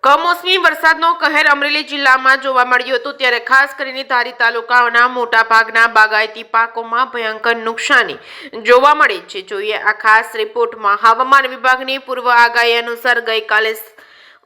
કમોસમી વરસાદનો કહેર અમરેલી જિલ્લામાં જોવા મળ્યો હતો, ત્યારે ખાસ કરીને ધારી તાલુકાના મોટા ભાગના બાગાયતી પાકોમાં ભયંકર નુકસાની જોવા મળી છે. જોઈએ આ ખાસ રિપોર્ટમાં. હવામાન વિભાગની પૂર્વ આગાહી અનુસાર ગઈકાલે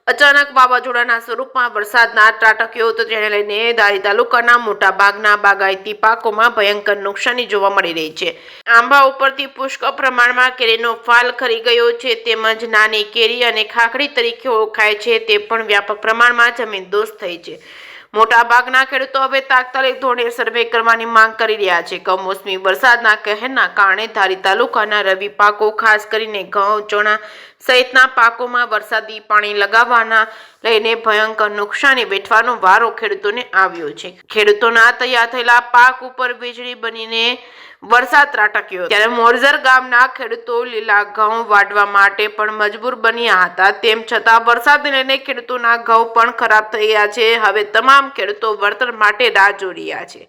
અચાનક વાવાઝોડાના સ્વરૂપમાં વરસાદના ત્રાટક્યો હતો, જેને લઈને ધારી તાલુકાના મોટા ભાગના બાગાયતી પાકોમાં ભયંકર નુકસાની જોવા મળી રહી છે. આંબા ઉપરથી પુષ્કળ પ્રમાણમાં કેરીનો ફાલ ખરી ગયો છે, તેમજ નાની કેરી અને ખાખડી તરીકે ઓળખાય છે તે પણ વ્યાપક પ્રમાણમાં જમીનદોસ્ત થઈ છે. મોટાભાગના ખેડૂતો હવે તાત્કાલિક ધોરણે સર્વે કરવાની માંગ કરી રહ્યા છે. કમોસમી વરસાદના કહેરના કારણે ધારી તાલુકાના રવિ પાકો ખાસ કરીને ઘઉં, ચણા સહિતના પાકોમાં વરસાદી પાણી લગાવવાના લઈને ભયંકર નુકસાની વેઠવાનો વારો ખેડૂતોને આવ્યો છે. ખેડૂતોના તૈયાર થયેલા પાક ઉપર વીજળી બનીને વરસાદ ત્રાટક્યો, ત્યારે મોરજર ગામના ખેડૂતો લીલા ઘઉં વાઢવા માટે પણ મજબૂર બન્યા હતા. તેમ છતાં વરસાદને લઈને ખેડૂતોના ઘઉં પણ ખરાબ થઈ ગયા છે. હવે તમામ ખેડૂતો વળતર માટે રાહ જોઈ રહ્યા છે.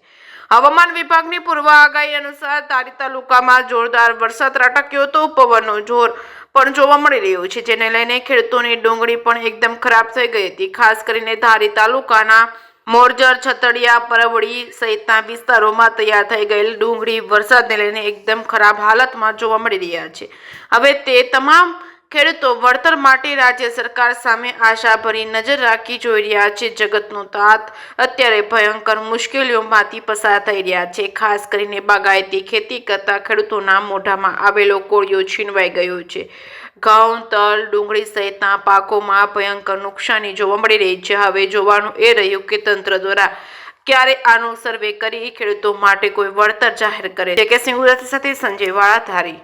હવામાન વિભાગની પૂર્વ આગાહી અનુસાર ધારી તાલુકામાં જોરદાર વરસાદ ત્રાટક્યો તો પવનનો જોર પણ જોવા મળી રહ્યું છે, જેને લઈને ખેડૂતોની ડુંગળી પણ એકદમ ખરાબ થઈ ગઈ હતી. ખાસ કરીને ધારી તાલુકાના મોરજર, છતડિયા, પરવડી સહિતના વિસ્તારોમાં તૈયાર થઈ ગયેલ ડુંગળી વરસાદને લઈને એકદમ ખરાબ હાલતમાં જોવા મળી રહ્યા છે. હવે તે તમામ ખેડૂતો વળતર માટે રાજ્ય સરકાર સામે આશાભરી નજર રાખી જોઈ રહ્યા છે. જગતનો તાત અત્યારે ભયંકર મુશ્કેલીઓમાંથી પસાર થઈ રહ્યા છે. ખાસ કરીને બાગાયતી ખેતી કરતા ખેડૂતોના મોઢામાં આવેલો કોળિયો છીનવાઈ ગયો છે. ઘઉં, તલ, ડુંગળી સહિતના પાકોમાં ભયંકર નુકસાની જોવા મળી રહી છે. હવે જોવાનું એ રહ્યું કે તંત્ર દ્વારા ક્યારે આનો સર્વે કરી ખેડૂતો માટે કોઈ વળતર જાહેર કરે છે કે સિંહ સાથે સંજય વાળા, ધારી.